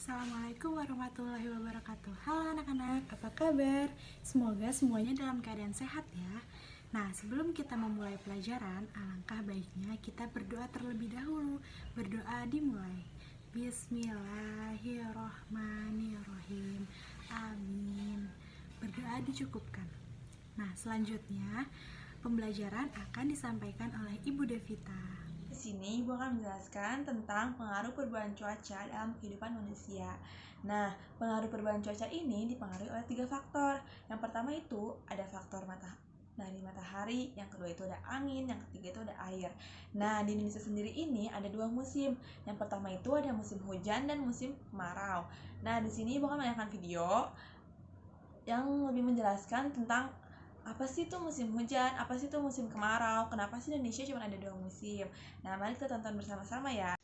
Assalamualaikum warahmatullahi wabarakatuh. Halo anak-anak, apa kabar? Semoga semuanya dalam keadaan sehat ya. Nah, sebelum kita memulai pelajaran, alangkah baiknya kita berdoa terlebih dahulu. Berdoa dimulai. Bismillahirrohmanirrohim. Amin. Berdoa dicukupkan. Nah, selanjutnya pembelajaran akan disampaikan oleh Ibu Devita. Di sini Ibu akan menjelaskan tentang pengaruh perubahan cuaca dalam kehidupan manusia. Nah, pengaruh perubahan cuaca ini dipengaruhi oleh 3 faktor. Yang pertama itu ada faktor dari matahari, yang kedua itu ada angin, yang ketiga itu ada air. Nah, di Indonesia sendiri ini ada 2 musim. Yang pertama itu ada musim hujan dan musim kemarau. Nah, di sini Ibu akan menayangkan video yang lebih menjelaskan tentang apa sih itu musim hujan, apa sih itu musim kemarau, kenapa sih Indonesia cuma ada 2 musim. Nah, mari kita tonton bersama-sama ya.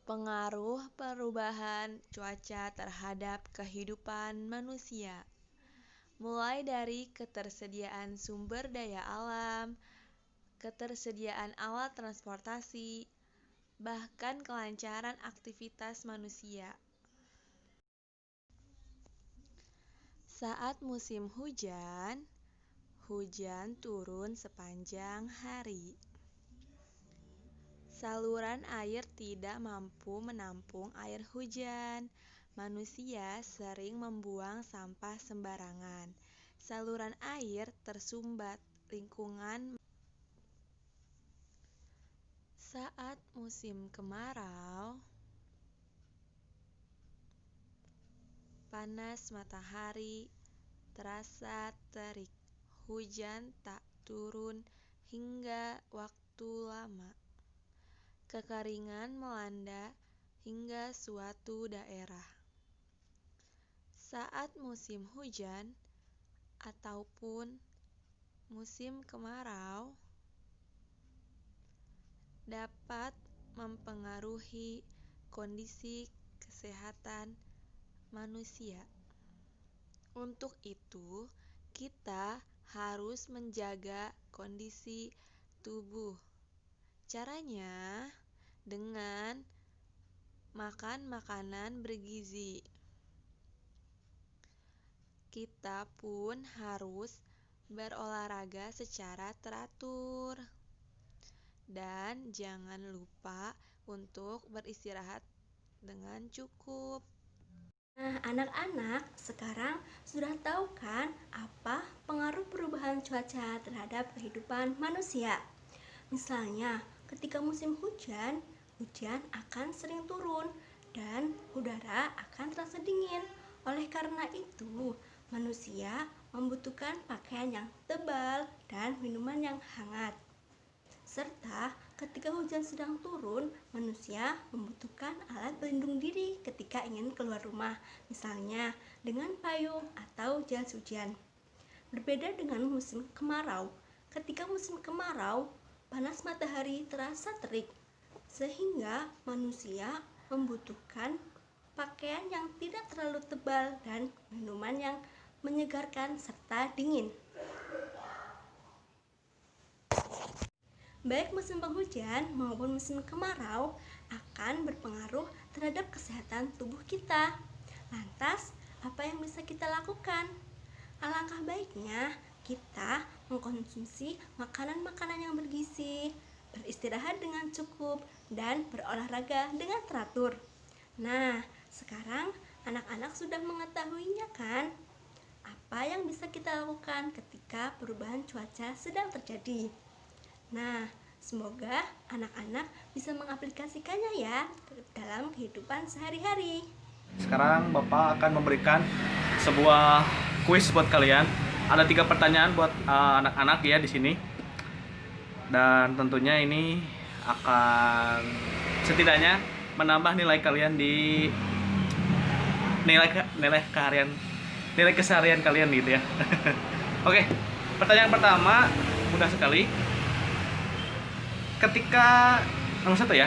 Pengaruh perubahan cuaca terhadap kehidupan manusia. Mulai dari ketersediaan sumber daya alam, ketersediaan alat transportasi, bahkan kelancaran aktivitas manusia. Saat musim hujan, hujan turun sepanjang hari. Saluran air tidak mampu menampung air hujan. Manusia sering membuang sampah sembarangan. Saluran air tersumbat, lingkungan. Saat musim kemarau, panas matahari terasa terik. Hujan tak turun hingga waktu lama. Kekeringan melanda hingga suatu daerah. Saat musim hujan ataupun musim kemarau dapat mempengaruhi kondisi kesehatan manusia. Untuk itu, kita harus menjaga kondisi tubuh. Caranya dengan makan makanan bergizi. Kita pun harus berolahraga secara teratur. Dan jangan lupa untuk beristirahat dengan cukup. Nah, anak-anak sekarang sudah tahu kan apa pengaruh perubahan cuaca terhadap kehidupan manusia? Misalnya, ketika musim hujan, hujan akan sering turun dan udara akan terasa dingin. Oleh karena itu, manusia membutuhkan pakaian yang tebal dan minuman yang hangat. Serta ketika hujan sedang turun, manusia membutuhkan alat pelindung diri ketika ingin keluar rumah, misalnya dengan payung atau jas hujan. Berbeda dengan musim kemarau. Ketika musim kemarau, panas matahari terasa terik, sehingga manusia membutuhkan pakaian yang tidak terlalu tebal dan minuman yang menyegarkan serta dingin. Baik musim penghujan maupun musim kemarau akan berpengaruh terhadap kesehatan tubuh kita. Lantas, apa yang bisa kita lakukan? Alangkah baiknya kita mengkonsumsi makanan-makanan yang bergizi, beristirahat dengan cukup, dan berolahraga dengan teratur. Nah, sekarang anak-anak sudah mengetahuinya kan? Apa yang bisa kita lakukan ketika perubahan cuaca sedang terjadi? Nah, semoga anak-anak bisa mengaplikasikannya ya dalam kehidupan sehari-hari. Sekarang Bapak akan memberikan sebuah kuis buat kalian. Ada 3 pertanyaan buat anak-anak ya di sini. Dan tentunya ini akan setidaknya menambah nilai kalian di nilai keseharian kalian gitu ya. Oke, pertanyaan pertama mudah sekali. Ketika nomor 1,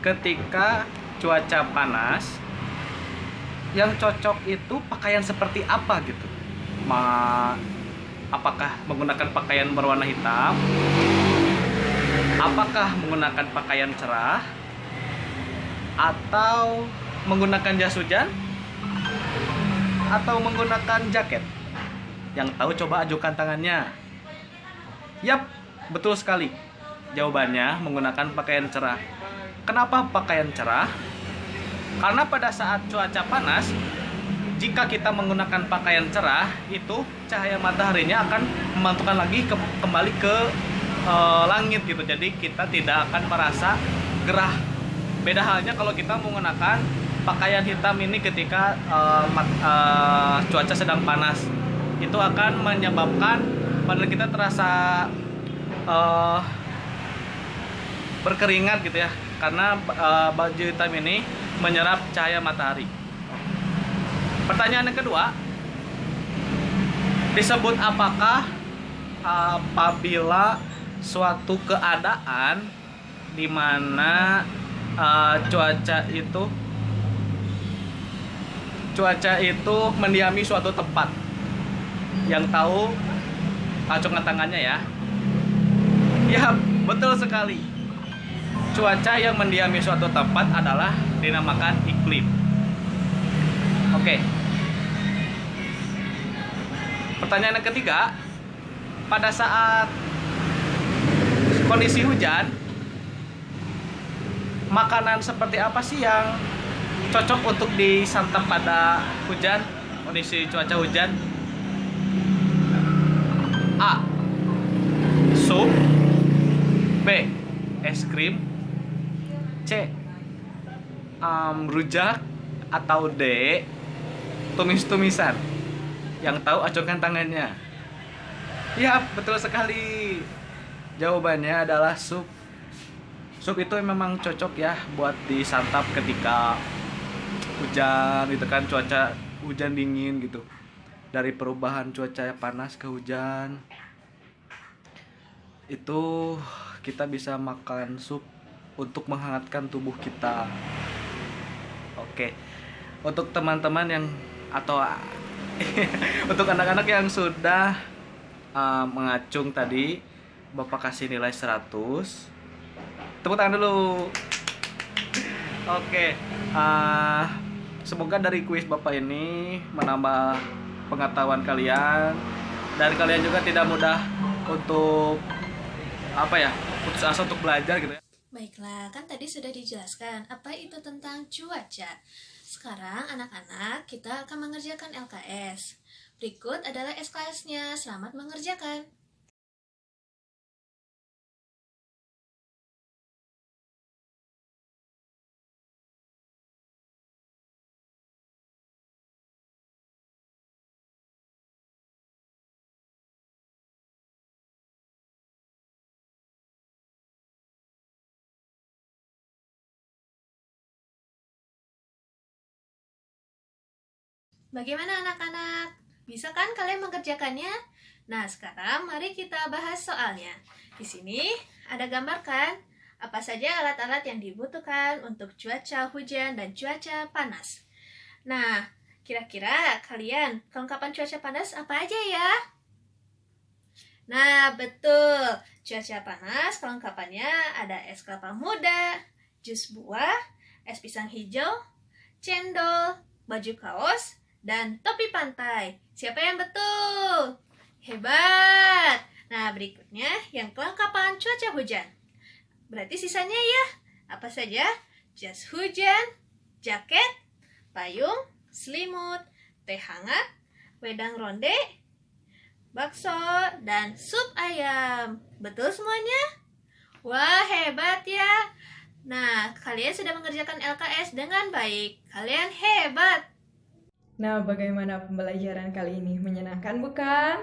ketika cuaca panas, yang cocok itu pakaian seperti apa gitu? Apakah menggunakan pakaian berwarna hitam? Apakah menggunakan pakaian cerah? Atau menggunakan jas hujan atau menggunakan jaket? Yang tahu coba ajukan tangannya. Yap, betul sekali. Jawabannya menggunakan pakaian cerah. Kenapa pakaian cerah? Karena pada saat cuaca panas, jika kita menggunakan pakaian cerah, itu cahaya mataharinya akan memantulkan lagi kembali ke langit gitu. Jadi kita tidak akan merasa gerah. Beda halnya kalau kita menggunakan pakaian hitam ini ketika cuaca sedang panas. Itu akan menyebabkan badan kita terasa berkeringat gitu ya, karena baju hitam ini menyerap cahaya matahari. Pertanyaan yang kedua, disebut apakah apabila suatu keadaan di mana cuaca itu mendiami suatu tempat? Yang tahu acungkan tangannya ya. Ya, betul sekali. Cuaca yang mendiami suatu tempat adalah dinamakan iklim. Oke. Pertanyaan yang ketiga, pada saat kondisi hujan, makanan seperti apa sih yang cocok untuk disantap pada hujan, kondisi cuaca hujan? A. Sup. B. Es krim. C. Rujak. Atau D. Tumis-tumisan. Yang tahu acungkan tangannya. Ya, betul sekali. Jawabannya adalah sup. Sup itu memang cocok ya buat disantap ketika hujan gitu kan, cuaca hujan dingin gitu. Dari perubahan cuaca panas ke hujan, itu kita bisa makan sup untuk menghangatkan tubuh kita. Oke. Untuk teman-teman yang atau untuk anak-anak yang sudah mengacung tadi, Bapak kasih nilai 100. Tepuk tangan dulu. Oke. Semoga dari kuis Bapak ini menambah pengetahuan kalian, dan kalian juga tidak mudah untuk putus asa untuk belajar gitu ya. Baiklah, kan tadi sudah dijelaskan apa itu tentang cuaca. Sekarang anak-anak kita akan mengerjakan LKS. Berikut adalah SKS-nya. Selamat mengerjakan. Bagaimana anak-anak? Bisa kan kalian mengerjakannya? Nah, sekarang mari kita bahas soalnya. Di sini ada gambar kan? Apa saja alat-alat yang dibutuhkan untuk cuaca hujan dan cuaca panas. Nah, kira-kira kalian kelengkapan cuaca panas apa aja ya? Nah, betul. Cuaca panas kelengkapannya ada es kelapa muda, jus buah, es pisang hijau, cendol, baju kaos, dan topi pantai. Siapa yang betul? Hebat! Nah, berikutnya yang kelengkapan cuaca hujan. Berarti sisanya ya, apa saja? Jas hujan, jaket, payung, selimut, teh hangat, wedang ronde, bakso, dan sup ayam. Betul semuanya? Wah, hebat ya! Nah, kalian sudah mengerjakan LKS dengan baik. Kalian hebat! Nah, bagaimana pembelajaran kali ini? Menyenangkan bukan?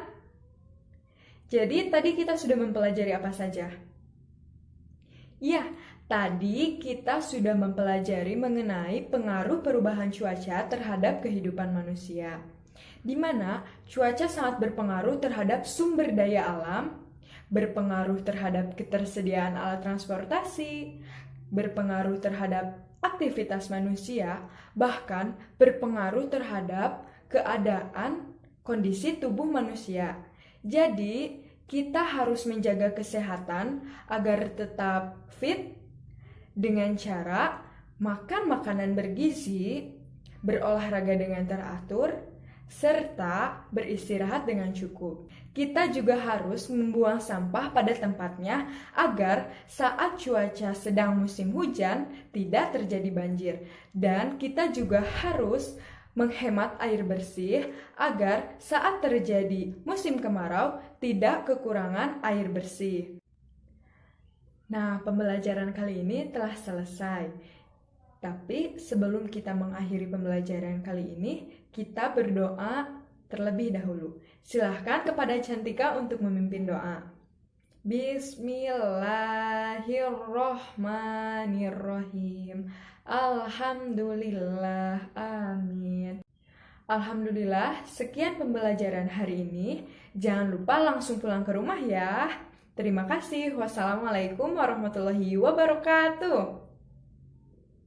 Jadi, tadi kita sudah mempelajari apa saja? Ya, tadi kita sudah mempelajari mengenai pengaruh perubahan cuaca terhadap kehidupan manusia, di mana cuaca sangat berpengaruh terhadap sumber daya alam, berpengaruh terhadap ketersediaan alat transportasi, berpengaruh terhadap aktivitas manusia, bahkan berpengaruh terhadap keadaan kondisi tubuh manusia. Jadi, kita harus menjaga kesehatan agar tetap fit dengan cara makan makanan bergizi, berolahraga dengan teratur, serta beristirahat dengan cukup. Kita juga harus membuang sampah pada tempatnya agar saat cuaca sedang musim hujan tidak terjadi banjir. Dan kita juga harus menghemat air bersih agar saat terjadi musim kemarau tidak kekurangan air bersih. Nah, pembelajaran kali ini telah selesai. Tapi sebelum kita mengakhiri pembelajaran kali ini, kita berdoa terlebih dahulu. Silahkan kepada Cantika untuk memimpin doa. Bismillahirrohmanirrohim. Alhamdulillah. Amin. Alhamdulillah, sekian pembelajaran hari ini. Jangan lupa langsung pulang ke rumah ya. Terima kasih. Wassalamualaikum warahmatullahi wabarakatuh.